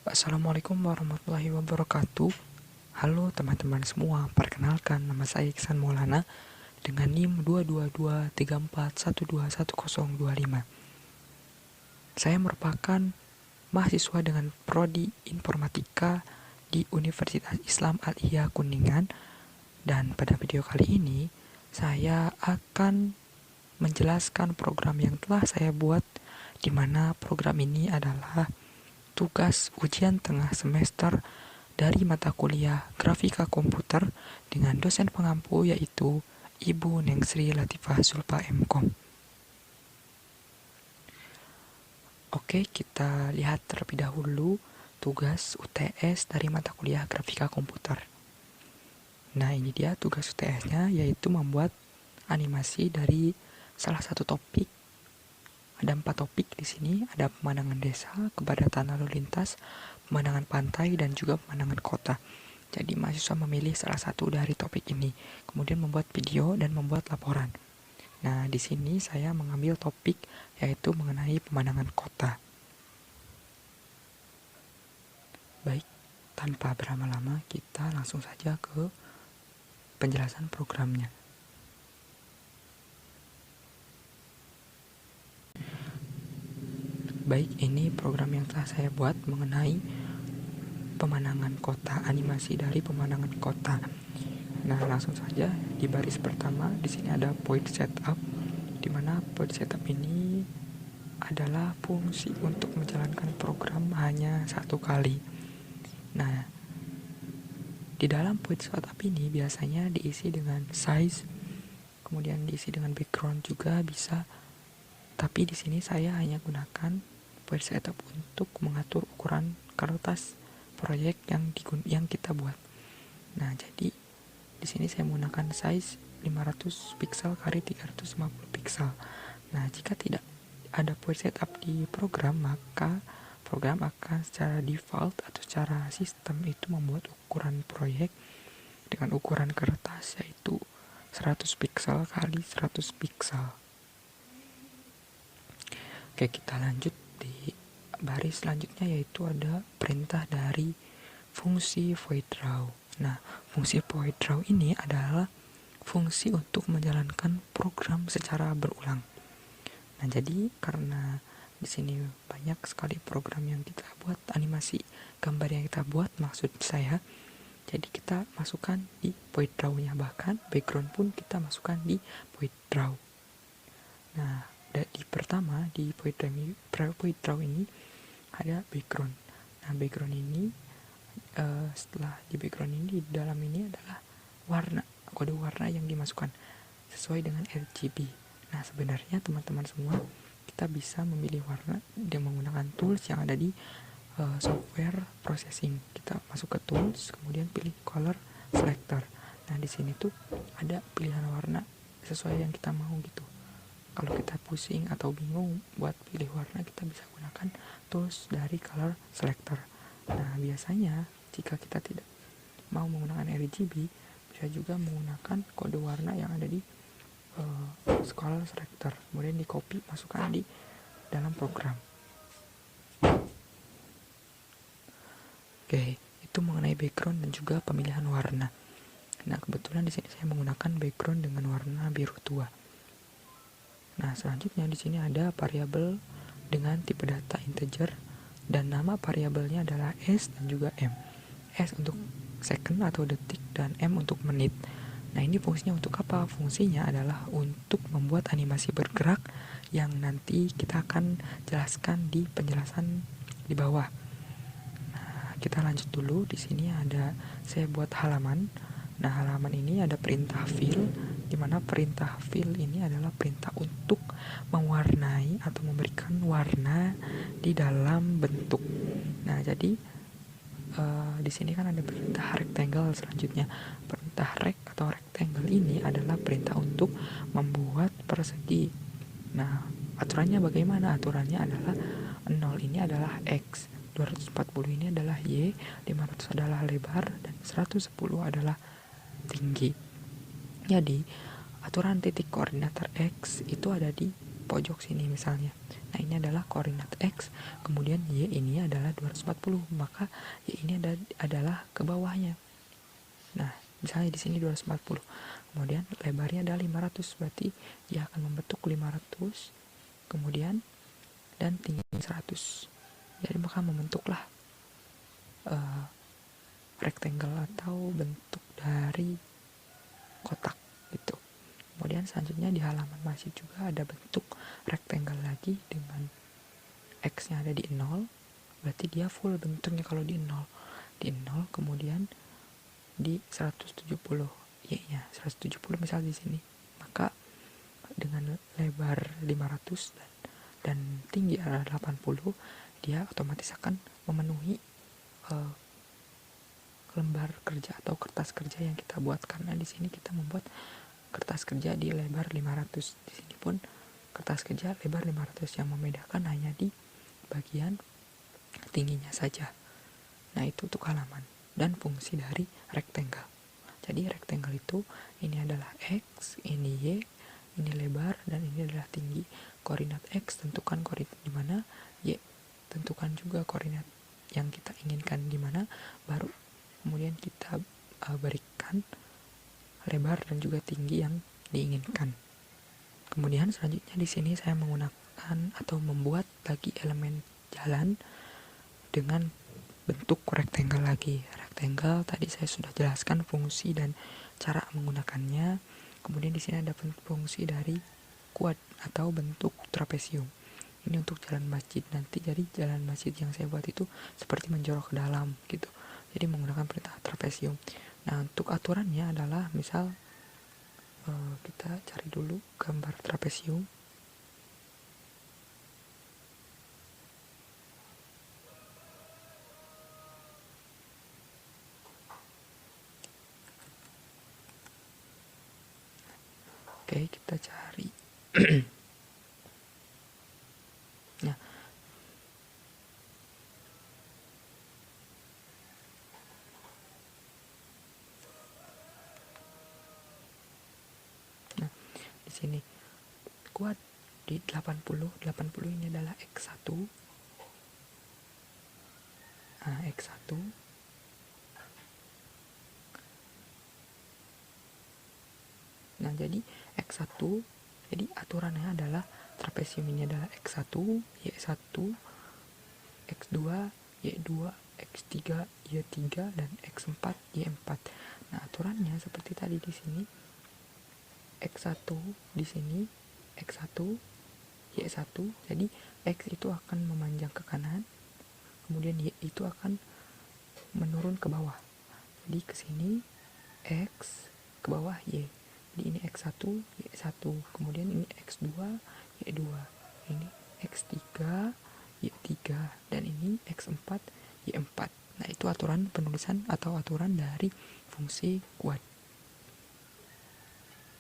Assalamualaikum warahmatullahi wabarakatuh. Halo teman-teman semua, perkenalkan nama saya Iksan Maulana dengan NIM 22234121025. Saya merupakan mahasiswa dengan prodi Informatika di Universitas Islam Al-Ihya Kuningan, dan pada video kali ini saya akan menjelaskan program yang telah saya buat, di mana program ini adalah tugas ujian tengah semester dari mata kuliah Grafika Komputer dengan dosen pengampu yaitu Ibu Nengsri Latifah Zulfa MKom. Oke, kita lihat terlebih dahulu tugas UTS dari mata kuliah Grafika Komputer. Nah, ini dia tugas UTS-nya, yaitu membuat animasi dari salah satu topik. Ada 4 topik di sini, ada pemandangan desa, kepadatan lalu lintas, pemandangan pantai, dan juga pemandangan kota. Jadi mahasiswa memilih salah satu dari topik ini, kemudian membuat video dan membuat laporan. Nah, di sini saya mengambil topik yaitu mengenai pemandangan kota. Baik, tanpa berlama-lama kita langsung saja ke penjelasan programnya. Baik, ini program yang telah saya buat mengenai pemandangan kota, animasi dari pemandangan kota. Nah, langsung saja di baris pertama di sini ada point setup, di mana point setup ini adalah fungsi untuk menjalankan program hanya satu kali. Nah, di dalam point setup ini biasanya diisi dengan size, kemudian diisi dengan background juga bisa. Tapi di sini saya hanya gunakan point setup untuk mengatur ukuran kertas proyek yang kita buat. Nah, jadi di sini saya menggunakan size 500 pixel kali 350 pixel. Nah, jika tidak ada point setup di program, maka program akan secara default atau secara sistem itu membuat ukuran proyek dengan ukuran kertas yaitu 100 pixel kali 100 pixel. Oke, kita lanjut di baris selanjutnya, yaitu ada perintah dari fungsi void draw. Nah, fungsi void draw ini adalah fungsi untuk menjalankan program secara berulang. Nah, jadi karena di sini banyak sekali program yang kita buat, animasi gambar yang kita buat maksud saya, jadi kita masukkan di void draw-nya, bahkan background pun kita masukkan di void draw. Nah, di pertama di void draw ini ada background. Nah, background ini setelah di background ini, di dalam ini adalah warna, kode warna yang dimasukkan sesuai dengan RGB. Nah, sebenarnya teman-teman semua kita bisa memilih warna dengan menggunakan tools yang ada di software processing. Kita masuk ke tools, kemudian pilih color selector. Nah, di sini tuh ada pilihan warna sesuai yang kita mau gitu. Kalau kita pusing atau bingung buat pilih warna, kita bisa gunakan tools dari color selector. Nah, biasanya jika kita tidak mau menggunakan RGB, bisa juga menggunakan kode warna yang ada di color selector, kemudian di copy, masukkan di dalam program. Oke, itu mengenai background dan juga pemilihan warna. Nah, kebetulan di sini saya menggunakan background dengan warna biru tua. Nah, selanjutnya di sini ada variabel dengan tipe data integer dan nama variabelnya adalah S dan juga M. S untuk second atau detik dan M untuk menit. Nah, ini fungsinya untuk apa? Fungsinya adalah untuk membuat animasi bergerak yang nanti kita akan jelaskan di penjelasan di bawah. Nah, kita lanjut dulu. Di sini ada saya buat halaman. Nah, halaman ini ada perintah fill, di mana perintah fill ini adalah perintah untuk mewarnai atau memberikan warna di dalam bentuk. Nah, jadi di sini kan ada perintah rectangle. Selanjutnya perintah rect atau rectangle ini adalah perintah untuk membuat persegi. Nah, aturannya bagaimana? Aturannya adalah 0 ini adalah X, 240 ini adalah Y, 500 adalah lebar, dan 110 adalah tinggi. Jadi aturan titik koordinator X itu ada di pojok sini misalnya. Nah, ini adalah koordinat X, kemudian Y ini adalah 240, maka Y ini adalah ke bawahnya. Nah, misalnya di sini 240, kemudian lebarnya adalah 500, berarti dia akan membentuk 500, kemudian dan tingginya 100. Jadi maka membentuklah rectangle atau bentuk dari kotak gitu. Kemudian selanjutnya di halaman masjid juga ada bentuk rectangle lagi dengan X-nya ada di 0, berarti dia full bentuknya kalau di 0. Di 0 kemudian di 170, Y-nya 170 misal di sini. Maka dengan lebar 500 dan tinggi adalah 80, dia otomatis akan memenuhi lembar kerja atau kertas kerja yang kita buat, karena di sini kita membuat kertas kerja di lebar 500. Di sini pun kertas kerja lebar 500, yang membedakan hanya di bagian tingginya saja. Nah, itu untuk halaman dan fungsi dari rectangle. Jadi rectangle itu ini adalah X, ini Y, ini lebar, dan ini adalah tinggi. Koordinat X tentukan koordinat di mana, Y tentukan juga koordinat yang kita inginkan di mana, baru kemudian kita berikan lebar dan juga tinggi yang diinginkan. Kemudian selanjutnya di sini saya menggunakan atau membuat lagi elemen jalan dengan bentuk rectangle lagi. Rectangle tadi saya sudah jelaskan fungsi dan cara menggunakannya. Kemudian di sini ada fungsi dari quad atau bentuk trapesium. Ini untuk jalan masjid nanti. Jadi jalan masjid yang saya buat itu seperti menjorok ke dalam gitu. Jadi menggunakan perintah trapesium. Nah, untuk aturannya adalah misal kita cari dulu gambar trapesium. Oke, kita cari. Nah, di sini kuat di 80 ini adalah X1. Nah, X1 nah jadi X1, jadi aturannya adalah trapesium ini adalah X1, Y1, X2, Y2, X3, Y3, dan X4, Y4. Nah, aturannya seperti tadi di sini. X1 di sini, X1, Y1. Jadi X itu akan memanjang ke kanan, kemudian Y itu akan menurun ke bawah. Jadi ke sini X, ke bawah Y. Jadi ini X1, Y1, kemudian ini X2, Y2, ini X3, Y3, dan ini X4, Y4. Nah, itu aturan penulisan atau aturan dari fungsi quad.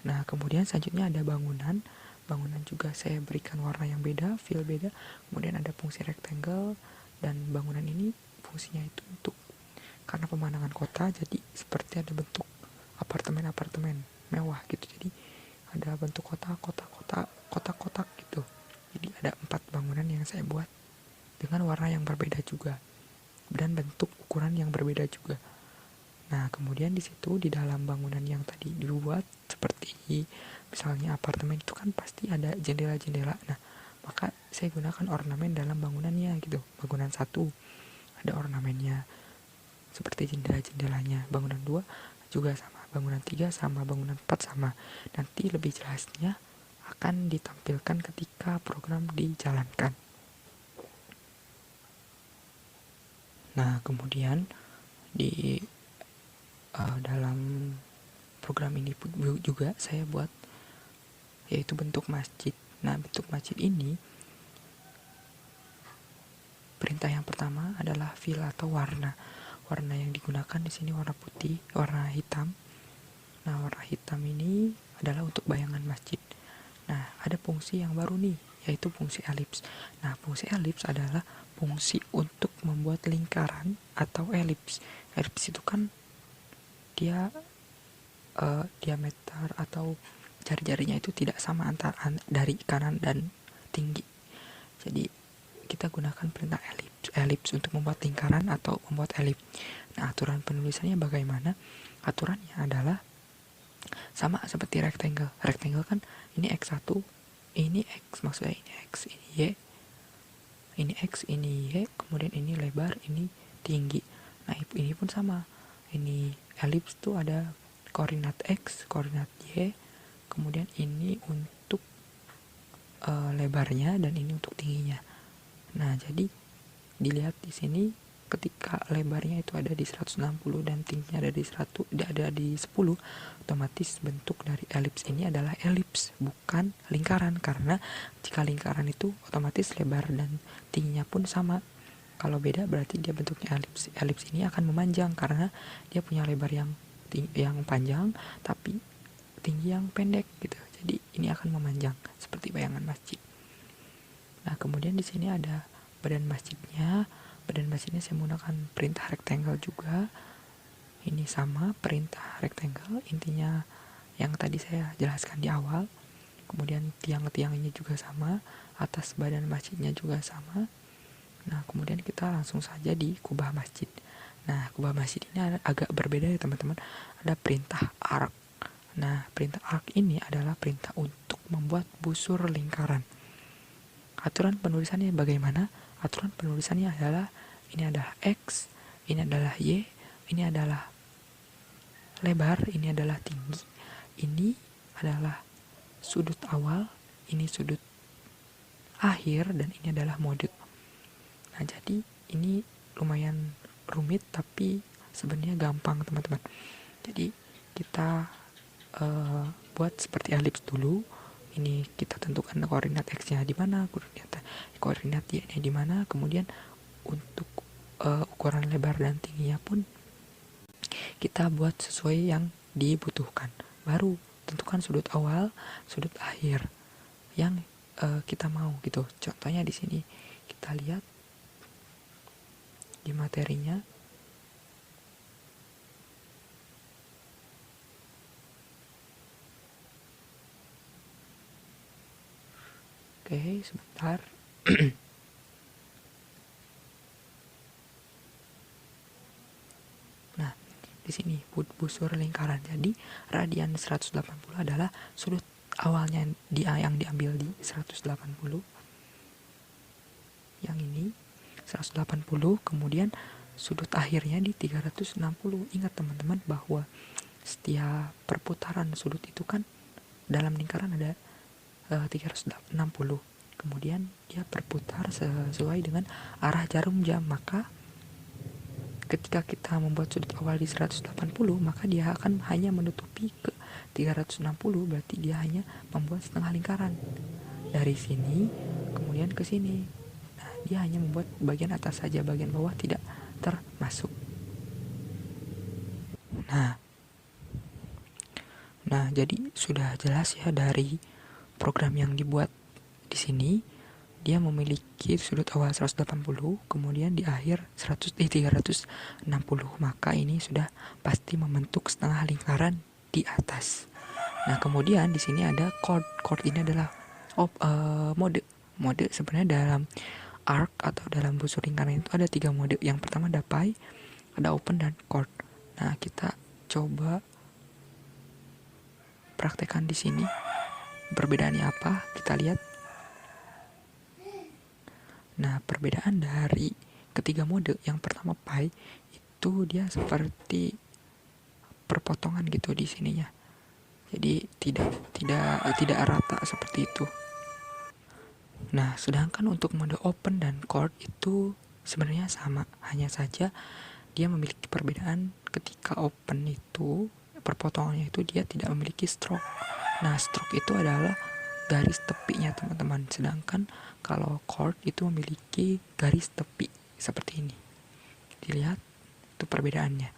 Nah, kemudian selanjutnya ada bangunan. Bangunan juga saya berikan warna yang beda, feel beda. Kemudian ada fungsi rectangle, dan bangunan ini fungsinya itu untuk karena pemandangan kota, jadi seperti ada bentuk apartemen-apartemen mewah gitu. Jadi ada bentuk kotak-kotak gitu. Jadi ada 4 bangunan yang saya buat dengan warna yang berbeda juga dan bentuk ukuran yang berbeda juga. Nah, kemudian di situ di dalam bangunan yang tadi dibuat seperti misalnya apartemen itu kan pasti ada jendela-jendela. Nah, maka saya gunakan ornamen dalam bangunannya gitu. Bangunan 1 ada ornamennya seperti jendela-jendelanya. Bangunan 2 juga sama. Bangunan 3 sama, bangunan 4 sama. Nanti lebih jelasnya akan ditampilkan ketika program dijalankan. Nah, kemudian di dalam program ini juga saya buat yaitu bentuk masjid. Nah, bentuk masjid ini perintah yang pertama adalah fill atau warna. Warna yang digunakan di sini warna putih, warna hitam. Nah, warna hitam ini adalah untuk bayangan masjid. Nah, ada fungsi yang baru nih, yaitu fungsi elips. Nah, fungsi elips adalah fungsi untuk membuat lingkaran atau elips. Elips itu kan dia diameter atau jari-jarinya itu tidak sama antara dari kanan dan tinggi. Jadi kita gunakan perintah elips untuk membuat lingkaran atau membuat elips. Nah, aturan penulisannya bagaimana? Aturannya adalah sama seperti rectangle. Rectangle kan ini X1, ini X, maksudnya ini X, ini Y, ini X, ini Y, kemudian ini lebar, ini tinggi. Nah, ini pun sama. Ini elips tuh ada koordinat X, koordinat Y, kemudian ini untuk lebarnya dan ini untuk tingginya. Nah, jadi dilihat di sini ketika lebarnya itu ada di 160 dan tingginya ada di 10, otomatis bentuk dari elips ini adalah elips, bukan lingkaran, karena jika lingkaran itu otomatis lebar dan tingginya pun sama. Kalau beda berarti dia bentuknya elips. Elips ini akan memanjang karena dia punya lebar yang panjang tapi tinggi yang pendek gitu. Jadi ini akan memanjang seperti bayangan masjid. Nah, kemudian di sini ada badan masjidnya. Badan masjidnya saya menggunakan perintah rectangle juga. Ini sama perintah rectangle, intinya yang tadi saya jelaskan di awal. Kemudian tiang-tiangnya juga sama, atas badan masjidnya juga sama. Nah, kemudian kita langsung saja di kubah masjid. Nah, kubah masjid ini agak berbeda ya teman-teman. Ada perintah arc. Nah, perintah arc ini adalah perintah untuk membuat busur lingkaran. Aturan penulisannya bagaimana? Aturan penulisannya adalah ini adalah X, ini adalah Y, ini adalah lebar, ini adalah tinggi, ini adalah sudut awal, ini sudut akhir, dan ini adalah mode. Nah, jadi ini lumayan rumit tapi sebenarnya gampang teman-teman. Jadi kita buat seperti elips dulu. Ini kita tentukan koordinat X-nya di mana, koordinat Y-nya di mana, kemudian untuk ukuran lebar dan tingginya pun kita buat sesuai yang dibutuhkan. Baru tentukan sudut awal, sudut akhir yang kita mau gitu. Contohnya di sini kita lihat di materinya. Oke, sebentar. Nah, di sini busur lingkaran. Jadi radian 180 adalah sudut awalnya yang diambil di 180. Yang ini 180, kemudian sudut akhirnya di 360. Ingat teman-teman bahwa setiap perputaran sudut itu kan dalam lingkaran ada 360. Kemudian dia berputar sesuai dengan arah jarum jam. Maka ketika kita membuat sudut awal di 180, maka dia akan hanya menutupi ke 360, berarti dia hanya membuat setengah lingkaran. Dari sini kemudian ke sini. Nah, dia hanya membuat bagian atas saja, bagian bawah tidak termasuk. Nah, jadi sudah jelas ya dari program yang dibuat di sini. Dia memiliki sudut awal 180, kemudian di akhir 360. Maka ini sudah pasti membentuk setengah lingkaran di atas. Nah, kemudian di sini ada chord. Chord ini adalah mode. Mode sebenarnya dalam arc atau dalam busur lingkaran itu ada 3 mode. Yang pertama ada pi, ada open, dan chord. Nah, kita coba praktekkan di sini. Perbedaannya apa? Kita lihat. Nah, perbedaan dari ketiga mode, yang pertama pi itu dia seperti perpotongan gitu di sininya. Jadi tidak rata seperti itu. Nah, sedangkan untuk mode open dan chord itu sebenarnya sama, hanya saja dia memiliki perbedaan. Ketika open itu perpotongannya itu dia tidak memiliki stroke. Nah, stroke itu adalah garis tepinya teman-teman, sedangkan kalau chord itu memiliki garis tepi seperti ini. Dilihat itu perbedaannya.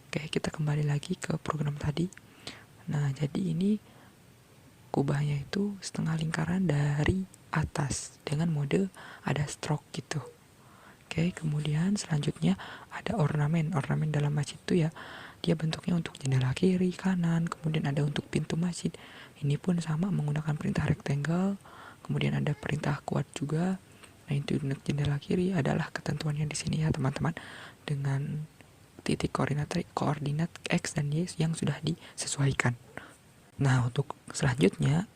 Oke, kita kembali lagi ke program tadi. Nah, jadi ini kubahnya itu setengah lingkaran dari atas dengan mode ada stroke gitu. Oke, kemudian selanjutnya ada ornamen. Ornamen dalam masjid itu ya, dia bentuknya untuk jendela kiri, kanan, kemudian ada untuk pintu masjid. Ini pun sama menggunakan perintah rectangle, kemudian ada perintah quad juga. Nah, itu untuk jendela kiri adalah ketentuannya di sini ya teman-teman, dengan titik koordinat X dan Y yang sudah disesuaikan. Nah, untuk selanjutnya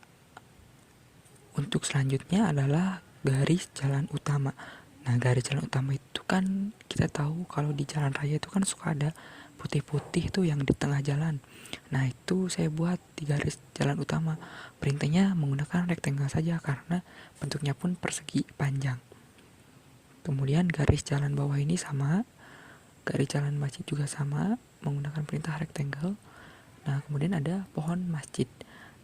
adalah garis jalan utama. Nah, garis jalan utama itu kan kita tahu kalau di jalan raya itu kan suka ada putih-putih tuh yang di tengah jalan. Nah, itu saya buat di garis jalan utama. Perintahnya menggunakan rectangle saja karena bentuknya pun persegi panjang. Kemudian garis jalan bawah ini sama, garis jalan masjid juga sama, menggunakan perintah rectangle. Nah, kemudian ada pohon masjid.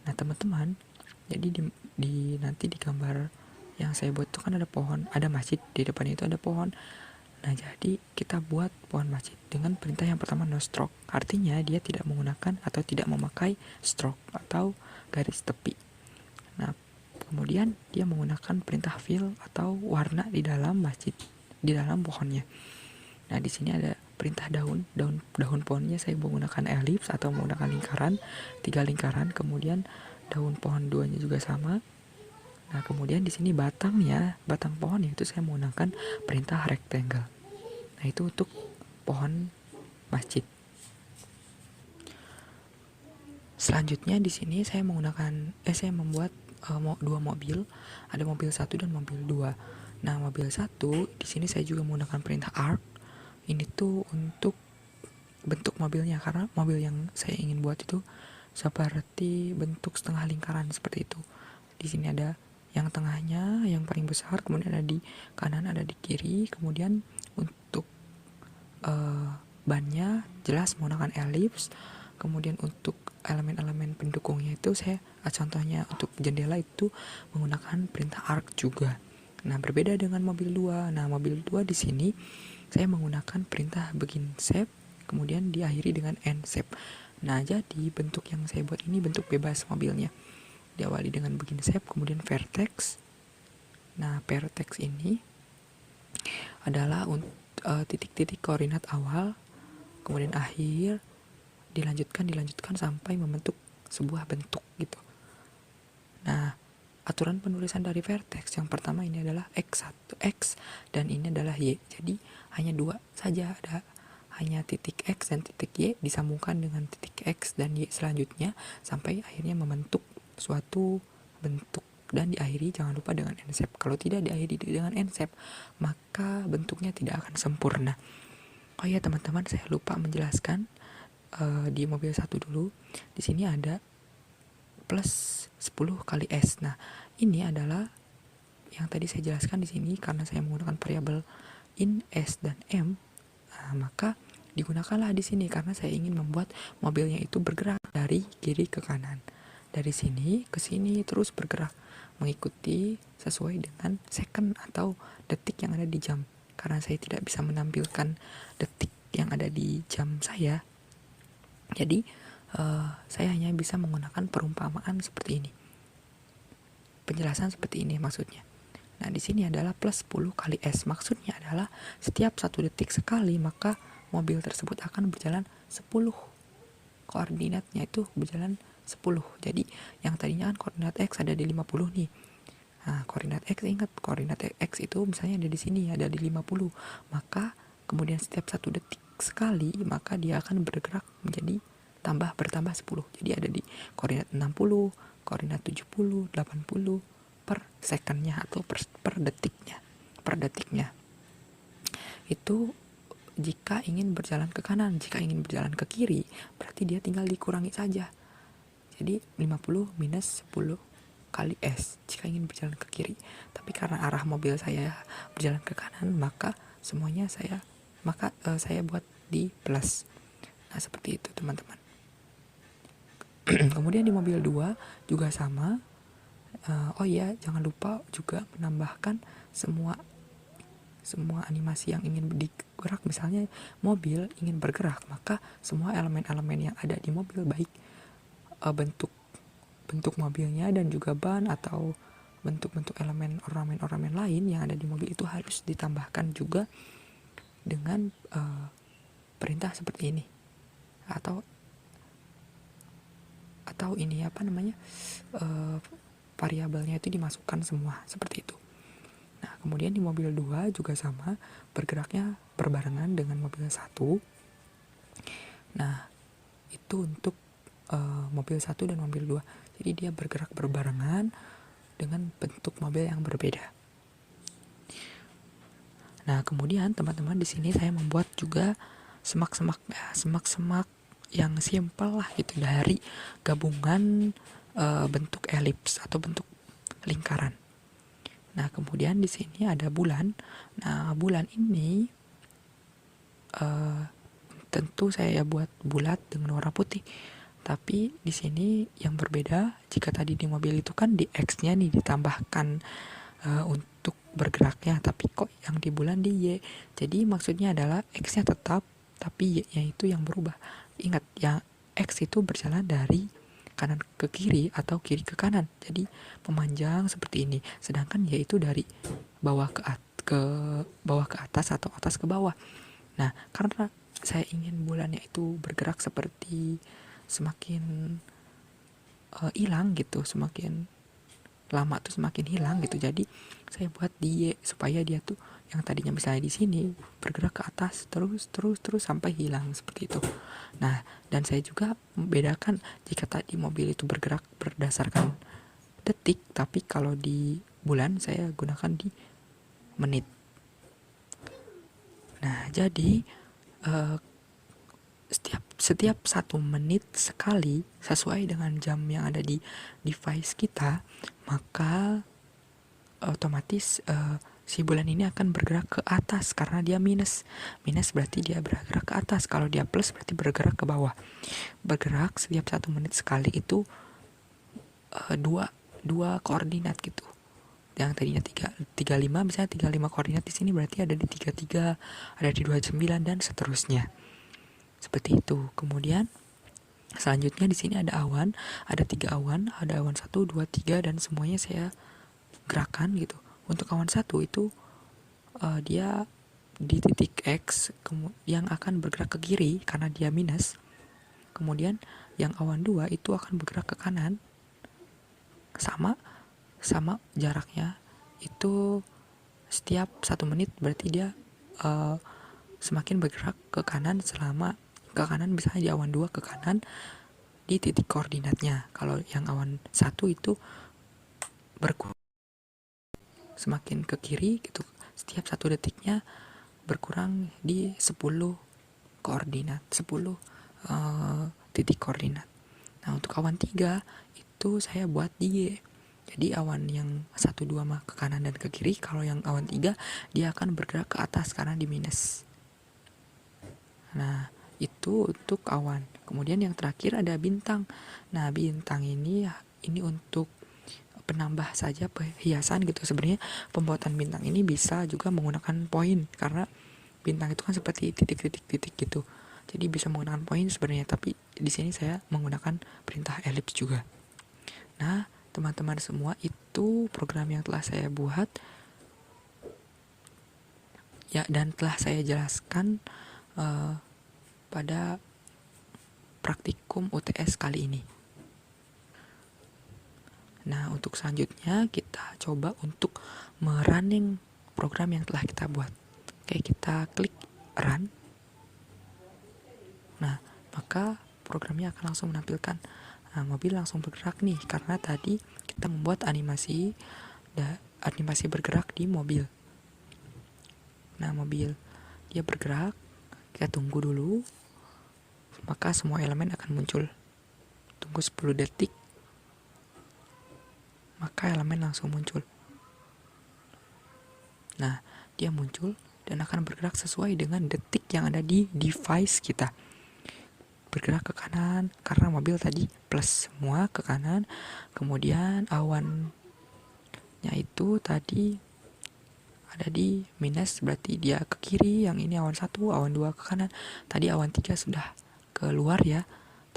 Nah, teman-teman, jadi nanti di gambar yang saya buat itu kan ada pohon, ada masjid, di depannya itu ada pohon. Nah, jadi kita buat pohon masjid dengan perintah yang pertama no stroke. Artinya dia tidak menggunakan atau tidak memakai stroke atau garis tepi. Nah, kemudian dia menggunakan perintah fill atau warna di dalam masjid, di dalam pohonnya. Nah, di sini ada perintah daun pohonnya saya menggunakan elips atau menggunakan lingkaran, 3 lingkaran. Kemudian daun pohon 2-nya juga sama. Nah, kemudian di sini batang pohon itu saya menggunakan perintah rectangle. Nah, itu untuk pohon masjid. Selanjutnya di sini saya membuat 2 mobil. Ada mobil 1 dan mobil 2. Nah, mobil 1 di sini saya juga menggunakan perintah arc. Ini tuh untuk bentuk mobilnya, karena mobil yang saya ingin buat itu seperti bentuk setengah lingkaran seperti itu. Di sini ada yang tengahnya yang paling besar, kemudian ada di kanan, ada di kiri. Kemudian untuk bannya jelas menggunakan elips. Kemudian untuk elemen-elemen pendukungnya itu contohnya untuk jendela itu menggunakan perintah arc juga. Nah, berbeda dengan mobil 2. Nah, mobil 2 di sini saya menggunakan perintah begin shape, kemudian diakhiri dengan end shape. Nah, jadi bentuk yang saya buat ini bentuk bebas mobilnya. Diawali dengan begin shape, kemudian vertex. Nah, vertex ini adalah titik-titik koordinat awal, kemudian akhir, dilanjutkan sampai membentuk sebuah bentuk gitu. Nah, aturan penulisan dari vertex yang pertama ini adalah X1, X, dan ini adalah Y. Jadi hanya 2 saja, ada hanya titik X dan titik Y disambungkan dengan titik X dan Y selanjutnya sampai akhirnya membentuk suatu bentuk, dan diakhiri jangan lupa dengan end shape. Kalau tidak diakhiri dengan end shape, maka bentuknya tidak akan sempurna. Oh ya teman-teman, saya lupa menjelaskan di mobil 1 dulu. Di sini ada plus 10 kali S. Nah, ini adalah yang tadi saya jelaskan di sini karena saya menggunakan variabel in, S, dan M. Nah, maka digunakanlah di sini karena saya ingin membuat mobilnya itu bergerak dari kiri ke kanan, dari sini ke sini, terus bergerak mengikuti sesuai dengan second atau detik yang ada di jam. Karena saya tidak bisa menampilkan detik yang ada di jam saya, jadi saya hanya bisa menggunakan perumpamaan seperti ini, penjelasan seperti ini maksudnya. Nah, di sini adalah plus 10 kali S. Maksudnya adalah setiap 1 detik sekali, maka mobil tersebut akan berjalan 10. Koordinatnya itu berjalan 10. Jadi, yang tadinya kan koordinat X ada di 50 nih. Nah, koordinat X, ingat, koordinat X itu misalnya ada di sini, ada di 50. Maka, kemudian setiap 1 detik sekali, maka dia akan bergerak menjadi bertambah 10. Jadi ada di koordinat 60, koordinat 70, 80 per secondnya atau per detiknya. Itu jika ingin berjalan ke kanan. Jika ingin berjalan ke kiri, berarti dia tinggal dikurangi saja. Jadi 50 minus 10 kali S jika ingin berjalan ke kiri. Tapi karena arah mobil saya berjalan ke kanan, maka semuanya saya buat di plus. Nah, seperti itu teman-teman. Kemudian di mobil 2 juga sama. Jangan lupa juga menambahkan semua animasi yang ingin bergerak. Misalnya mobil ingin bergerak, maka semua elemen-elemen yang ada di mobil, baik bentuk mobilnya dan juga ban atau bentuk-bentuk elemen ornamen-ornamen lain yang ada di mobil itu harus ditambahkan juga dengan perintah seperti ini, atau ini apa namanya, variabelnya itu dimasukkan semua seperti itu. Nah, kemudian di mobil 2 juga sama, bergeraknya berbarengan dengan mobil 1. Nah, itu untuk mobil 1 dan mobil 2. Jadi dia bergerak berbarengan dengan bentuk mobil yang berbeda. Nah, kemudian teman-teman di sini saya membuat juga semak-semak yang simpel lah gitu dari gabungan bentuk elips atau bentuk lingkaran. Nah, kemudian di sini ada bulan. Nah, bulan ini tentu saya buat bulat dengan warna putih. Tapi di sini yang berbeda, jika tadi di mobil itu kan di X-nya nih ditambahkan untuk bergeraknya, tapi kok yang di bulan di Y. Jadi maksudnya adalah X-nya tetap, tapi Y-nya itu yang berubah. Ingat, yang X itu berjalan dari kanan ke kiri atau kiri ke kanan. Jadi memanjang seperti ini. Sedangkan Y itu dari bawah ke bawah ke atas atau atas ke bawah. Nah, karena saya ingin bulannya itu bergerak seperti semakin hilang gitu, semakin lama tuh semakin hilang gitu. Jadi saya buat di Y supaya dia tuh yang tadinya misalnya di sini bergerak ke atas terus sampai hilang seperti itu. Nah, dan saya juga membedakan jika tadi mobil itu bergerak berdasarkan detik, tapi kalau di bulan saya gunakan di menit. Nah, jadi setiap 1 menit sekali sesuai dengan jam yang ada di device kita, maka otomatis si bulan ini akan bergerak ke atas karena dia minus berarti dia bergerak ke atas, kalau dia plus berarti bergerak ke bawah. Bergerak setiap 1 menit sekali itu dua koordinat gitu. Yang tadinya 35, misalnya 35 koordinat di sini berarti ada di 33, ada di 29 dan seterusnya. Seperti itu. Kemudian selanjutnya di sini ada awan, ada 3 awan, ada awan 1, 2, 3 dan semuanya saya gerakan gitu. Untuk awan 1 itu dia di titik X yang akan bergerak ke kiri karena dia minus. Kemudian yang awan 2 itu akan bergerak ke kanan. Sama jaraknya itu setiap 1 menit, berarti dia semakin bergerak ke kanan misalnya di awan 2 ke kanan di titik koordinatnya. Kalau yang awan 1 itu berkurang semakin ke kiri gitu, setiap 1 detiknya berkurang di 10 koordinat, 10 titik koordinat. Nah, untuk awan 3 itu saya buat di Y. Jadi awan yang 1, 2 mah ke kanan dan ke kiri. Kalau yang awan 3 dia akan bergerak ke atas karena di minus. Nah, itu untuk awan. Kemudian yang terakhir ada bintang. Nah, bintang ini untuk penambah saja hiasan gitu. Sebenarnya pembuatan bintang ini bisa juga menggunakan poin karena bintang itu kan seperti titik-titik gitu. Jadi bisa menggunakan poin sebenarnya, tapi di sini saya menggunakan perintah elips juga. Nah, teman-teman semua, itu program yang telah saya buat ya, dan telah saya jelaskan pada praktikum UTS kali ini. Nah, untuk selanjutnya kita coba untuk merunning program yang telah kita buat. Oke, kita klik run. Nah, maka programnya akan langsung menampilkan mobil langsung bergerak nih, karena tadi kita membuat animasi bergerak di mobil. Nah, mobil dia bergerak, kita tunggu dulu, maka semua elemen akan muncul. Tunggu 10 detik, maka elemen langsung muncul. Nah, dia muncul dan akan bergerak sesuai dengan detik yang ada di device kita. Bergerak ke kanan karena mobil tadi plus semua ke kanan. Kemudian awannya itu tadi ada di minus, berarti dia ke kiri. Yang ini awan 1, awan 2 ke kanan. Tadi awan 3 sudah keluar ya,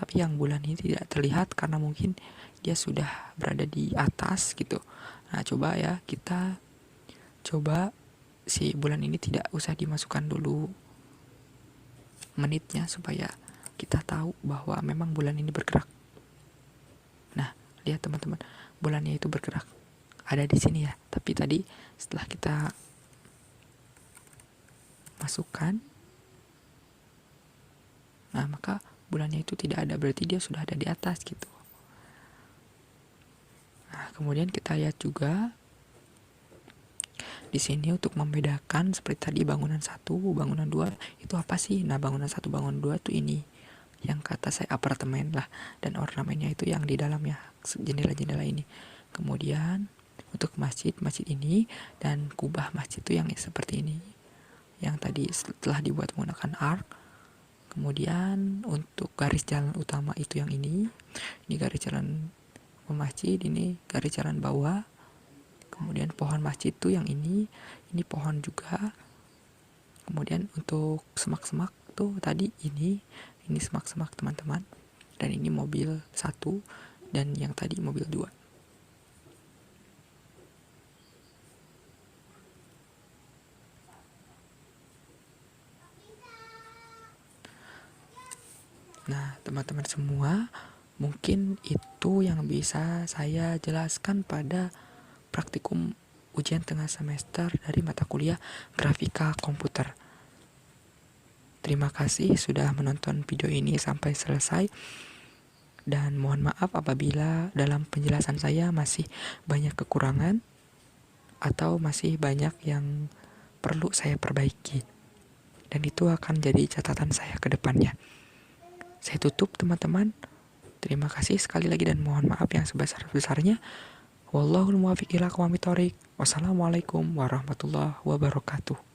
tapi yang bulan ini tidak terlihat karena mungkin dia sudah berada di atas gitu. Nah, coba ya kita coba si bulan ini tidak usah dimasukkan dulu menitnya supaya kita tahu bahwa memang bulan ini bergerak. Nah, lihat teman-teman, bulannya itu bergerak. Ada di sini ya. Tapi tadi setelah kita masukkan, nah maka bulannya itu tidak ada, berarti dia sudah ada di atas gitu. Nah, kemudian kita lihat juga di sini untuk membedakan seperti tadi bangunan 1, bangunan 2 itu apa sih? Nah, bangunan 1, bangunan 2 itu ini yang kata saya apartemen lah, dan ornamennya itu yang di dalamnya jendela-jendela ini. Kemudian untuk masjid ini dan kubah masjid itu yang seperti ini, yang tadi setelah dibuat menggunakan arc. Kemudian untuk garis jalan utama itu yang ini garis jalan masjid, ini garis jalan bawah. Kemudian pohon masjid itu yang ini pohon juga. Kemudian untuk semak-semak tuh tadi ini semak-semak teman-teman, dan ini mobil 1 dan yang tadi mobil 2. Nah, teman-teman semua, mungkin itu yang bisa saya jelaskan pada praktikum ujian tengah semester dari mata kuliah grafika komputer. Terima kasih sudah menonton video ini sampai selesai, dan mohon maaf apabila dalam penjelasan saya masih banyak kekurangan atau masih banyak yang perlu saya perbaiki, dan itu akan jadi catatan saya ke depannya. Saya tutup teman-teman. Terima kasih sekali lagi dan mohon maaf yang sebesar-besarnya. Wallahul muwaffiq ila aqwamit thoriq. Wassalamualaikum warahmatullahi wabarakatuh.